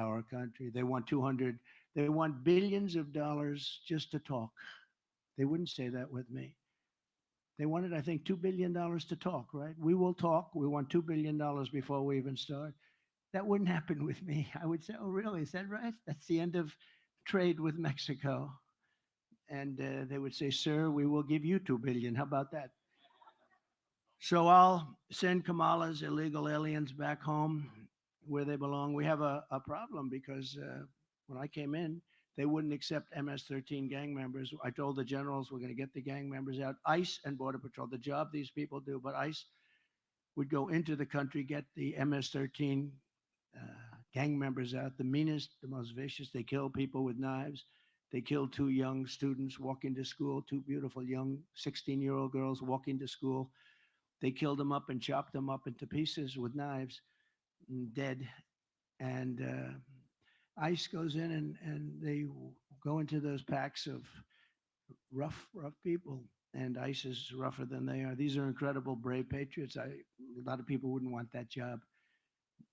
our country. They want billions of dollars just to talk. They wouldn't say that with me. They wanted, I think, $2 billion to talk, right? We will talk. We want $2 billion before we even start. That wouldn't happen with me. I would say, oh, really? Is that right? That's the end of trade with Mexico. And they would say, sir, we will give you 2 billion. How about that? So I'll send Kamala's illegal aliens back home where they belong. We have a problem because when I came in, they wouldn't accept MS-13 gang members. I told the generals we're going to get the gang members out. ICE and Border Patrol, the job these people do, but ICE would go into the country, get the MS-13 uh, gang members out, the meanest, the most vicious. They kill people with knives. They killed two young students walking to school, two beautiful young 16-year-old girls walking to school. They killed them up and chopped them up into pieces with knives, dead. And ICE goes in and they go into those packs of rough people. And ICE is rougher than they are. These are incredible, brave patriots. A lot of people wouldn't want that job.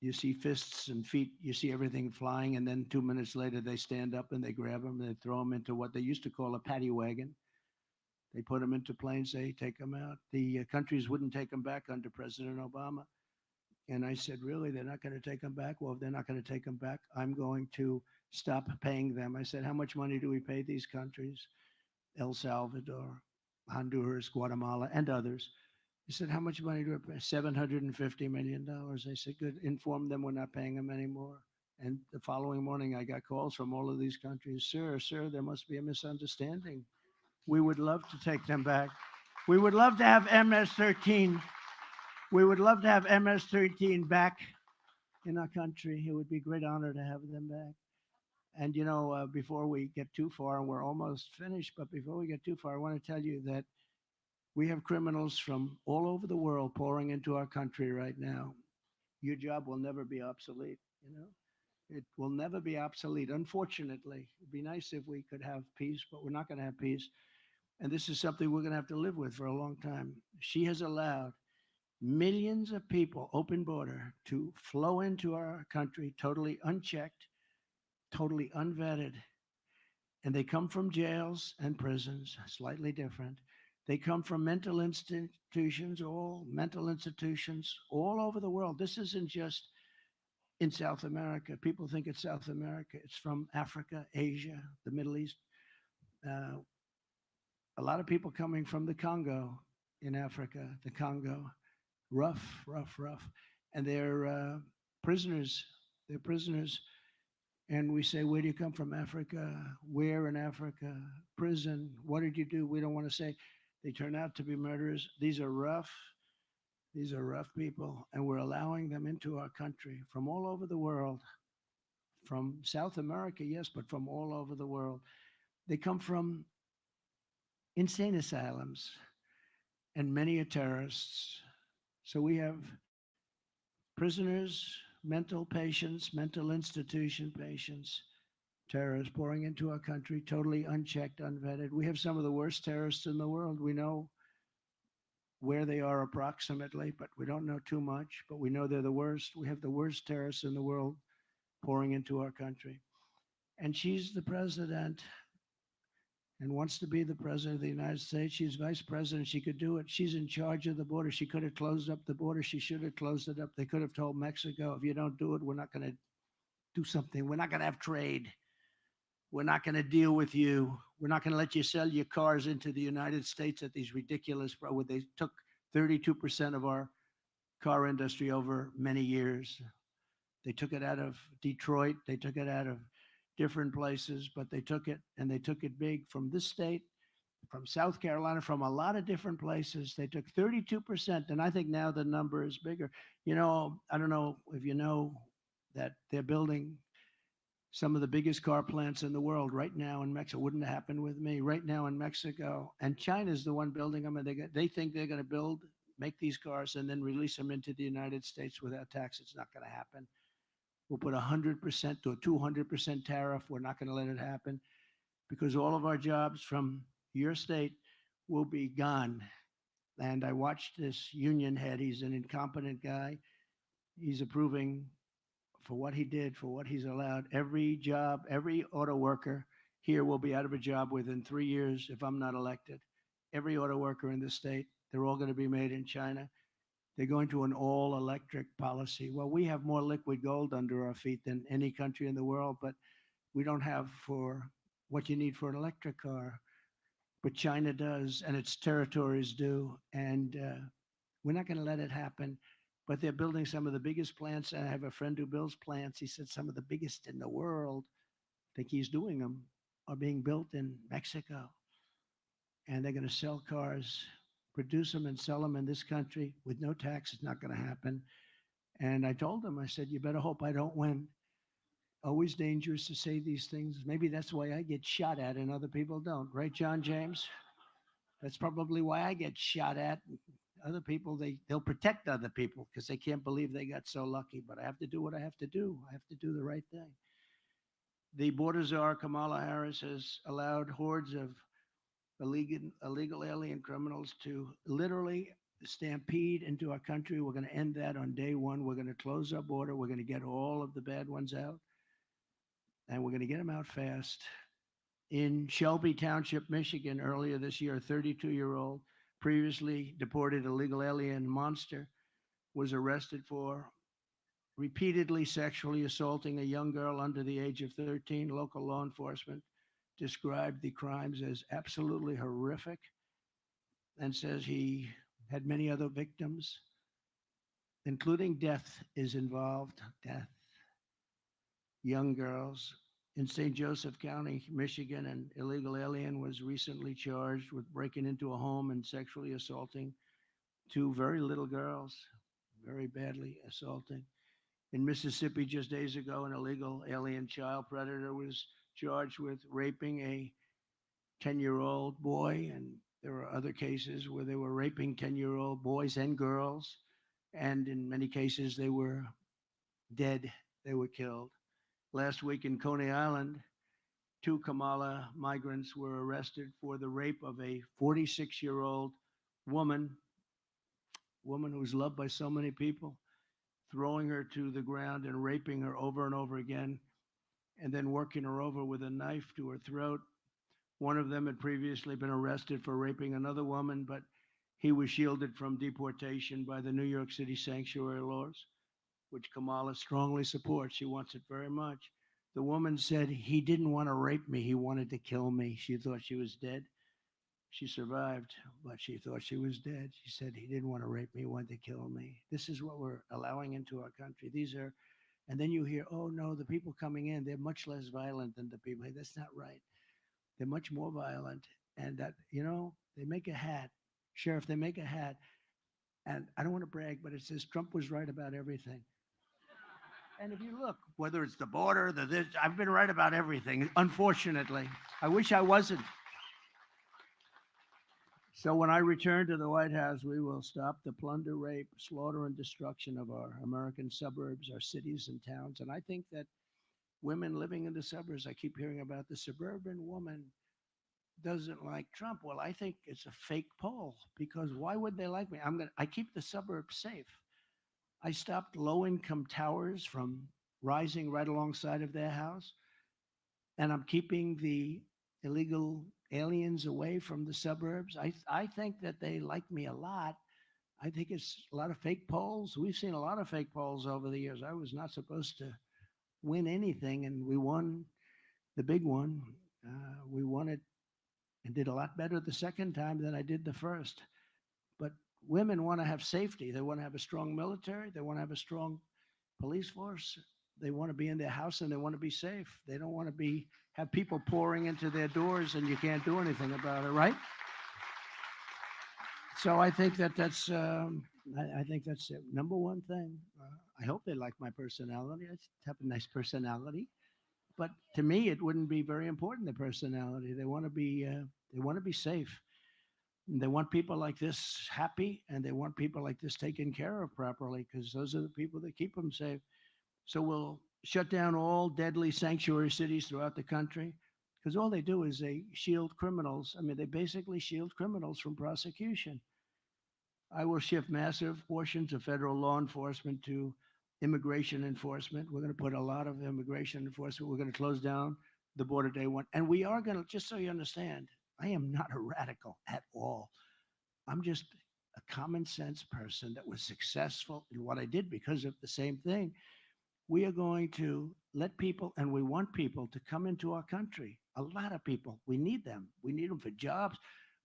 You see fists and feet, you see everything flying, and then 2 minutes later they stand up and they grab them and they throw them into what they used to call a paddy wagon. They put them into planes, they take them out. The countries wouldn't take them back under President Obama. And I said, really, they're not going to take them back? Well, if they're not going to take them back, I'm going to stop paying them. I said, how much money do we pay these countries? El Salvador, Honduras, Guatemala, and others. He said, how much money do we pay? $750 million. I said, good, inform them we're not paying them anymore. And the following morning, I got calls from all of these countries. Sir, there must be a misunderstanding. We would love to take them back. We would love to have MS-13. We would love to have MS-13 back in our country. It would be a great honor to have them back. And before we get too far, and we're almost finished, but before we get too far, I want to tell you that we have criminals from all over the world pouring into our country right now. Your job will never be obsolete, It will never be obsolete, unfortunately. It'd be nice if we could have peace, but we're not going to have peace. And this is something we're going to have to live with for a long time. She has allowed millions of people, open border, to flow into our country totally unchecked, totally unvetted. And they come from jails and prisons, slightly different. They come from mental institutions all over the world. This isn't just in South America. People think it's South America. It's from Africa, Asia, the Middle East. Uh, a lot of people coming from the Congo in Africa, the Congo, rough. And they're prisoners. They're prisoners. And we say, where do you come from? Africa. Where in Africa? Prison. What did you do? We don't want to say. They turn out to be murderers. These are rough. These are rough people. And we're allowing them into our country from all over the world. From South America, yes, but from all over the world. They come from insane asylums, and many are terrorists. So we have prisoners, mental patients, mental institution patients, terrorists pouring into our country, totally unchecked, unvetted. We have some of the worst terrorists in the world. We know where they are approximately, but we don't know too much. But we know they're the worst. We have the worst terrorists in the world pouring into our country. And she's the president and wants to be the president of the United States. She's vice president. She could do it. She's in charge of the border. She could have closed up the border. She should have closed it up. They could have told Mexico, if you don't do it, we're not going to do something. We're not going to have trade. We're not going to deal with you. We're not going to let you sell your cars into the United States at these ridiculous, where they took 32% of our car industry over many years. They took it out of Detroit. They took it out of different places, but they took it, and they took it big from this state, from South Carolina, from a lot of different places. They took 32%, and I think now the number is bigger. I don't know if you know that they're building some of the biggest car plants in the world right now in Mexico. Wouldn't have happened with me. Right now in Mexico, and China's the one building them, and they think they're going to make these cars, and then release them into the United States without tax. It's not going to happen. We'll put 100% to a 200% tariff. We're not going to let it happen, because all of our jobs from your state will be gone. And I watched this union head. He's an incompetent guy. He's approving for what he did, for what he's allowed. Every job, every auto worker here will be out of a job within 3 years if I'm not elected. Every auto worker in the state, they're all going to be made in China. They're going to an all electric policy. Well, we have more liquid gold under our feet than any country in the world, but we don't have for what you need for an electric car. But China does, and its territories do. And we're not going to let it happen. But they're building some of the biggest plants. And I have a friend who builds plants. He said some of the biggest in the world, I think he's doing them, are being built in Mexico. And they're going to sell cars, produce them and sell them in this country with no tax. It's not going to happen. And I told him, I said, you better hope I don't win. Always dangerous to say these things. Maybe that's why I get shot at and other people don't. Right, John James? That's probably why I get shot at. Other people, they'll protect other people because they can't believe they got so lucky. But I have to do what I have to do. I have to do the right thing. The border czar, Kamala Harris, has allowed hordes of illegal alien criminals to literally stampede into our country. We're going to end that on day one. We're going to close our border. We're going to get all of the bad ones out, and we're going to get them out fast. In Shelby Township, Michigan, earlier this year, a 32-year-old previously deported illegal alien monster was arrested for repeatedly sexually assaulting a young girl under the age of 13. Local law enforcement described the crimes as absolutely horrific and says he had many other victims, including death is involved. Death. Young girls. In St. Joseph County, Michigan, an illegal alien was recently charged with breaking into a home and sexually assaulting two very little girls, very badly assaulting. In Mississippi, just days ago, an illegal alien child predator was charged with raping a 10-year-old boy, and there are other cases where they were raping 10-year-old boys and girls, and in many cases they were dead, they were killed. Last week in Coney Island, two Kamala migrants were arrested for the rape of a 46-year-old woman who's loved by so many people, throwing her to the ground and raping her over and over again, and then working her over with a knife to her throat. One of them had previously been arrested for raping another woman, but he was shielded from deportation by the New York City sanctuary laws, which Kamala strongly supports. She wants it very much. The woman said he didn't want to rape me. He wanted to kill me. She thought she was dead. She survived, but she thought she was dead. She said he didn't want to rape me. He wanted to kill me. This is what we're allowing into our country. These are, and then you hear, oh no, the people coming in, they're much less violent than the people. Hey, that's not right. They're much more violent. And that, they make a hat. Sheriff, they make a hat. And I don't want to brag, but it says Trump was right about everything. And if you look, whether it's the border, I've been right about everything, unfortunately. I wish I wasn't. So when I return to the White House, we will stop the plunder, rape, slaughter, and destruction of our American suburbs, our cities and towns. And I think that women living in the suburbs, I keep hearing about the suburban woman doesn't like Trump. Well, I think it's a fake poll, because why would they like me? I keep the suburbs safe. I stopped low-income towers from rising right alongside of their house, and I'm keeping the illegal aliens away from the suburbs. I think that they like me a lot. I think it's a lot of fake polls. We've seen a lot of fake polls over the years. I was not supposed to win anything, and we won the big one. We won it and did a lot better the second time than I did the first. But women want to have safety. They want to have a strong military. They want to have a strong police force. They want to be in their house and they want to be safe. They don't want to have people pouring into their doors and you can't do anything about it, right? So I think that's I think that's it. Number one thing. I hope they like my personality. I have a nice personality, but to me, it wouldn't be very important, the personality. They want to be safe. They want people like this happy, and they want people like this taken care of properly, because those are the people that keep them safe. So we'll shut down all deadly sanctuary cities throughout the country, because all they do is they shield criminals. I mean, they basically shield criminals from prosecution. I will shift massive portions of federal law enforcement to immigration enforcement. We're going to put a lot of immigration enforcement. We're going to close down the border day one. And we are going to, just so you understand, I am not a radical at all. I'm just a common sense person that was successful in what I did because of the same thing. We are going to let people, and we want people to come into our country. A lot of people. We need them. We need them for jobs.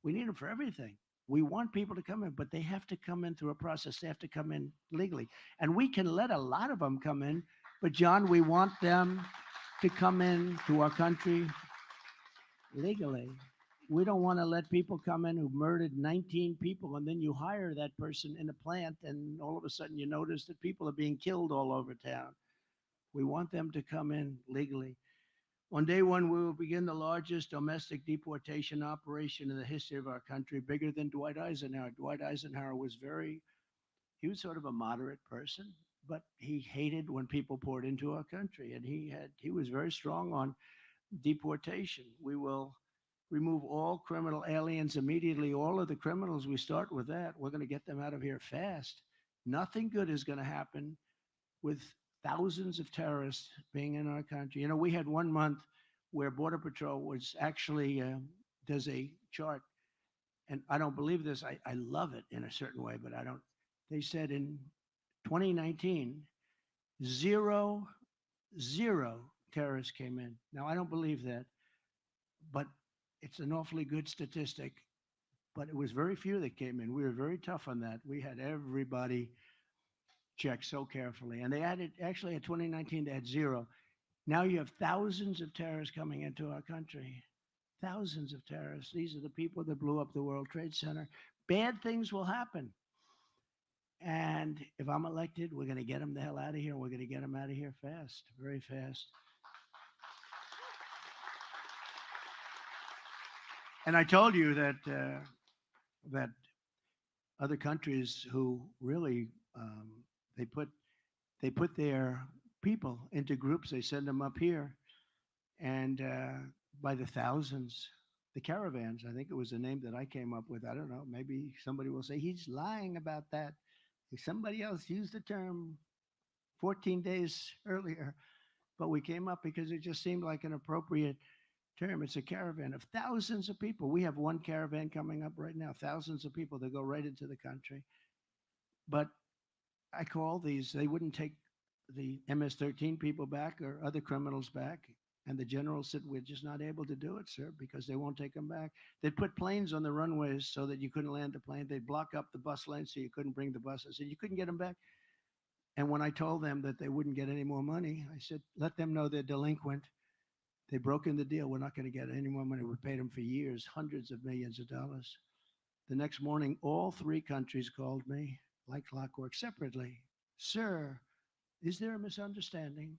We need them for everything. We want people to come in, but they have to come in through a process. They have to come in legally. And we can let a lot of them come in, but John, we want them to come in to our country legally. We don't want to let people come in who murdered 19 people and then you hire that person in a plant and all of a sudden you notice that people are being killed all over town. We want them to come in legally. On day one, we will begin the largest domestic deportation operation in the history of our country, bigger than Dwight Eisenhower. Dwight Eisenhower was he was sort of a moderate person, but he hated when people poured into our country. And he was very strong on deportation. We will remove all criminal aliens immediately. All of the criminals, we start with that. We're going to get them out of here fast. Nothing good is going to happen with thousands of terrorists being in our country. You know, we had 1 month where Border Patrol was actually does a chart, and I don't believe this. I love it in a certain way, but I don't. They said in 2019, zero, zero terrorists came in. Now, I don't believe that, but it's an awfully good statistic. But it was very few that came in. We were very tough on that. We had everybody checked so carefully. And they added, actually, at 2019, they had zero. Now you have thousands of terrorists coming into our country. Thousands of terrorists. These are the people that blew up the World Trade Center. Bad things will happen. And if I'm elected, we're going to get them the hell out of here. We're going to get them out of here fast, very fast. And I told you that other countries who really they put they put their people into groups. They send them up here, and by the thousands, the caravans. I think it was the name that I came up with. I don't know. Maybe somebody will say he's lying about that. If somebody else used the term 14 days earlier, but we came up because it just seemed like an appropriate term. It's a caravan of thousands of people. We have one caravan coming up right now, thousands of people that go right into the country. But I call these, they wouldn't take the MS-13 people back or other criminals back. And the general said, we're just not able to do it, sir, because they won't take them back. They'd put planes on the runways so that you couldn't land the plane. They'd block up the bus lane so you couldn't bring the buses. And you couldn't get them back. And when I told them that they wouldn't get any more money, I said, let them know they're delinquent. They broke in the deal. We're not going to get any more money. We paid them for years, hundreds of millions of dollars. The next morning, all three countries called me like clockwork separately. Sir, is there a misunderstanding?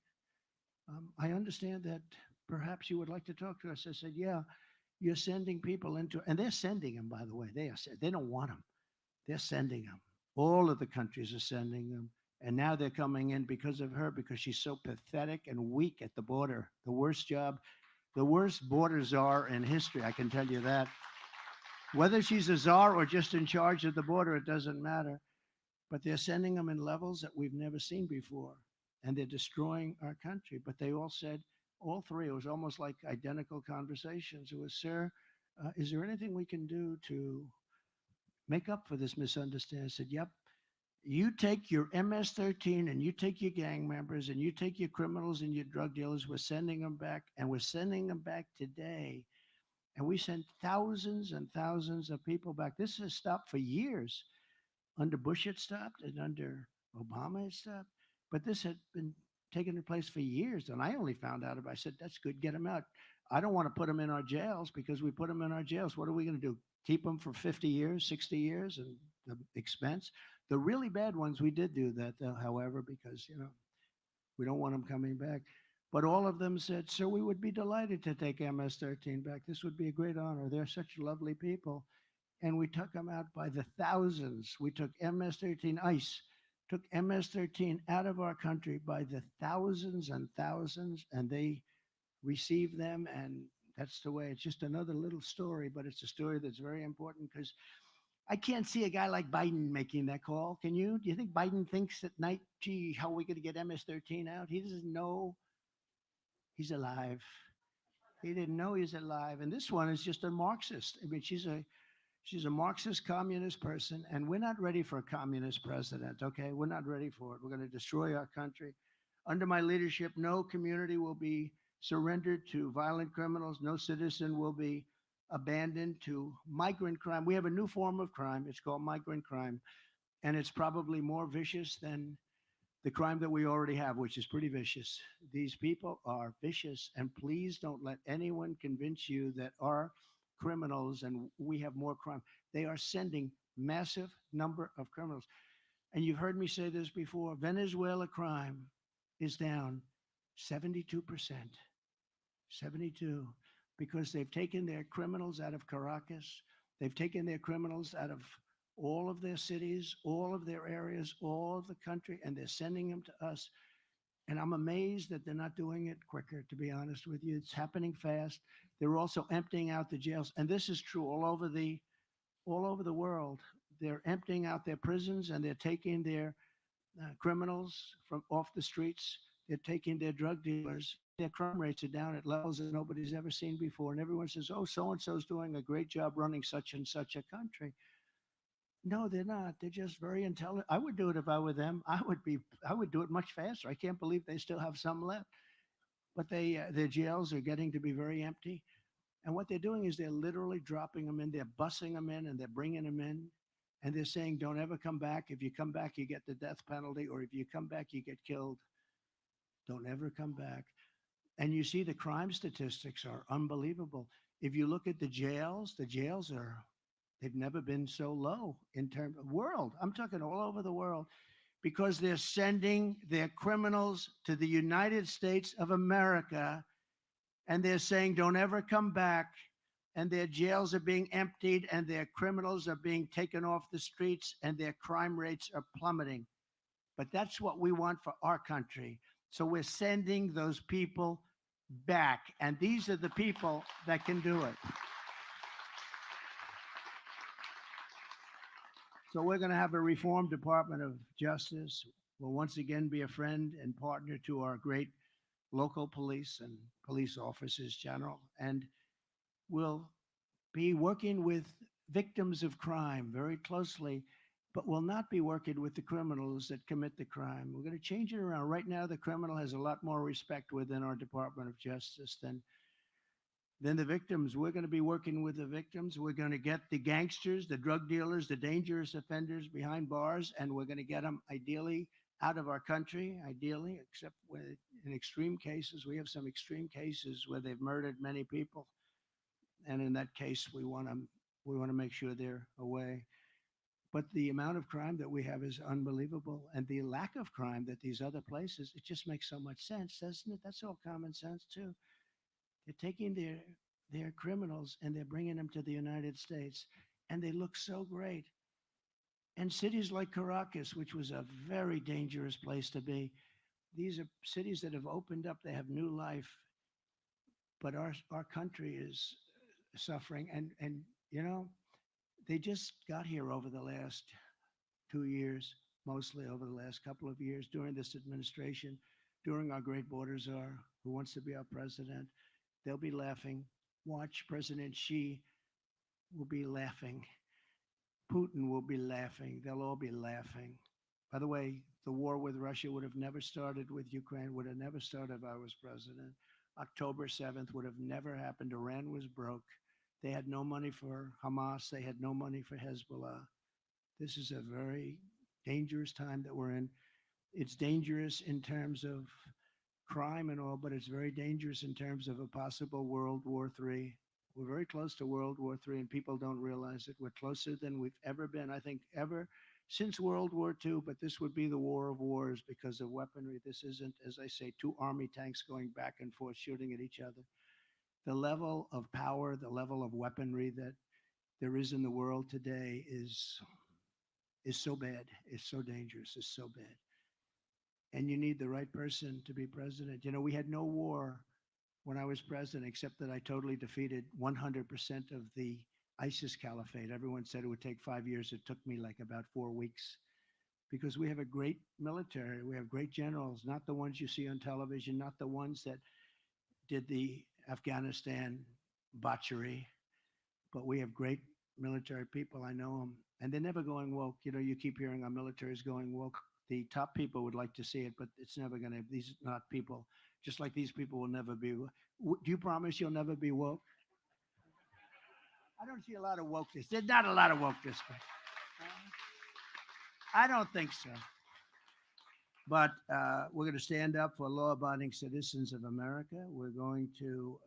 I understand that perhaps you would like to talk to us. I said, yeah, you're sending people into, and they're sending them, by the way. They don't want them. They're sending them. All of the countries are sending them. And now they're coming in because of her, because she's so pathetic and weak at the border. The worst job, the worst border czar in history, I can tell you that. Whether she's a czar or just in charge of the border, it doesn't matter. But they're sending them in levels that we've never seen before. And they're destroying our country. But they all said, all three, it was almost like identical conversations. It was, sir, is there anything we can do to make up for this misunderstanding? I said, yep. You take your MS-13 and you take your gang members and you take your criminals and your drug dealers. We're sending them back, and we're sending them back today. And we sent thousands and thousands of people back. This has stopped for years. Under Bush, it stopped, and under Obama, it stopped. But this had been taking place for years. And I only found out about it. I said, that's good, get them out. I don't want to put them in our jails, because we put them in our jails. What are we going to do? Keep them for 50 years, 60 years, and the expense? The really bad ones, we did do that, however, because, we don't want them coming back. But all of them said, sir, we would be delighted to take MS-13 back. This would be a great honor. They're such lovely people. And we took them out by the thousands. We took MS-13 ICE, took MS-13 out of our country by the thousands and thousands, and they received them. And that's the way. It's just another little story, but it's a story that's very important, because I can't see a guy like Biden making that call. Can you? Do you think Biden thinks at night, gee, how are we going to get MS-13 out? He doesn't know he's alive. He didn't know he's alive. And this one is just a Marxist. I mean, she's a Marxist communist person, and we're not ready for a communist president, okay? We're not ready for it. We're going to destroy our country. Under my leadership, no community will be surrendered to violent criminals. No citizen will be abandoned to migrant crime. We have a new form of crime. It's called migrant crime, and it's probably more vicious than the crime that we already have, which is pretty vicious. These people are vicious, and please don't let anyone convince you that our criminals and we have more crime. They are sending massive number of criminals. And you've heard me say this before. Venezuela crime is down 72%. 72, because they've taken their criminals out of Caracas. They've taken their criminals out of all of their cities, all of their areas, all of the country, and they're sending them to us. And I'm amazed that they're not doing it quicker, to be honest with you. It's happening fast. They're also emptying out the jails. And this is true all over the world. They're emptying out their prisons, and they're taking their criminals from off the streets. They're taking their drug dealers. Their crime rates are down at levels that nobody's ever seen before. And everyone says, oh, so and so's doing a great job running such and such a country. No, they're not. They're just very intelligent. I would do it if I were them. I would do it much faster. I can't believe they still have some left. But their jails are getting to be very empty. And what they're doing is they're literally dropping them in. They're bussing them in and they're bringing them in. And they're saying, don't ever come back. If you come back, you get the death penalty. Or if you come back, you get killed. Don't ever come back. And you see the crime statistics are unbelievable. If you look at the jails are, they've never been so low in terms of world. I'm talking all over the world, because they're sending their criminals to the United States of America, and they're saying, don't ever come back. And their jails are being emptied, and their criminals are being taken off the streets, and their crime rates are plummeting. But that's what we want for our country. So we're sending those people back. And these are the people that can do it. So we're going to have a reformed Department of Justice. We'll once again be a friend and partner to our great local police and police officers general. And we'll be working with victims of crime very closely, but will not be working with the criminals that commit the crime. We're going to change it around. Right now, the criminal has a lot more respect within our Department of Justice than the victims. We're going to be working with the victims. We're going to get the gangsters, the drug dealers, the dangerous offenders behind bars, and we're going to get them ideally out of our country, ideally, except in extreme cases. We have some extreme cases where they've murdered many people. And in that case, we want to make sure they're away. But the amount of crime that we have is unbelievable. And the lack of crime that these other places, it just makes so much sense, doesn't it? That's all common sense, too. They're taking their criminals and they're bringing them to the United States, and they look so great. And cities like Caracas, which was a very dangerous place to be, these are cities that have opened up. They have new life. But our country is suffering. And you know, they just got here over the last 2 years, mostly over the last couple of years during this administration, during our great border czar who wants to be our president. They'll be laughing. Watch, President Xi will be laughing. Putin will be laughing. They'll all be laughing. By the way, the war with Russia would have never started with Ukraine, would have never started if I was president. October 7th would have never happened. Iran was broke. They had no money for Hamas. They had no money for Hezbollah. This is a very dangerous time that we're in. It's dangerous in terms of crime and all, but it's very dangerous in terms of a possible World War III. We're very close to World War III, and people don't realize it. We're closer than we've ever been, I think, ever since World War II, but this would be the war of wars because of weaponry. This isn't, as I say, two army tanks going back and forth shooting at each other. The level of power, the level of weaponry that there is in the world today is so bad, is so dangerous, is so bad. And you need the right person to be president. You know, we had no war when I was president, except that I totally defeated 100% of the ISIS caliphate. Everyone said it would take 5 years. It took me like about 4 weeks because we have a great military. We have great generals, not the ones you see on television, not the ones that did the Afghanistan botchery, but we have great military people. I know them, and they're never going woke. You know, you keep hearing our military is going woke. The top people would like to see it, but it's never going to. These are not people, just like these people will never be. Do you promise you'll never be woke? I don't see a lot of wokeness. There's not a lot of wokeness. I don't think so. But we're going to stand up for law-abiding citizens of America. We're going to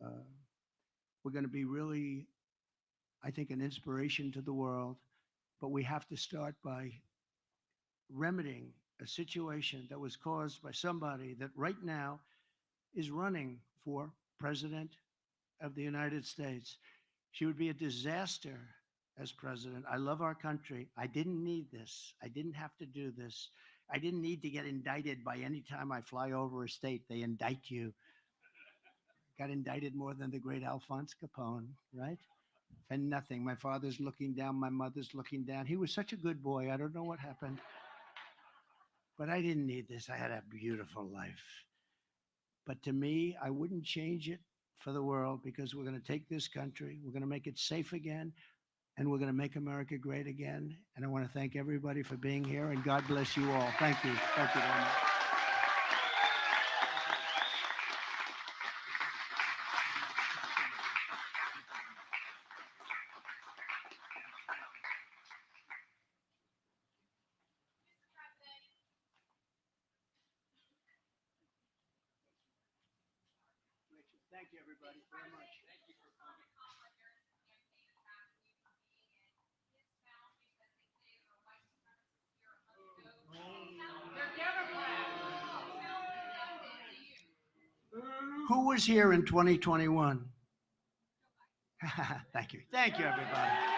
be really, I think, an inspiration to the world. But we have to start by remedying a situation that was caused by somebody that right now is running for president of the United States. She would be a disaster as president. I love our country. I didn't need this. I didn't have to do this. I didn't need to get indicted by any time I fly over a state. They indict you. Got indicted more than the great Alphonse Capone, right? And nothing. My father's looking down. My mother's looking down. He was such a good boy. I don't know what happened. But I didn't need this. I had a beautiful life. But to me, I wouldn't change it for the world because we're going to take this country. We're going to make it safe again. And we're going to make America great again. And I want to thank everybody for being here. And God bless you all. Thank you. Thank you very much. Thank you, everybody, very much. Who was here in 2021? Thank you. Thank you, everybody.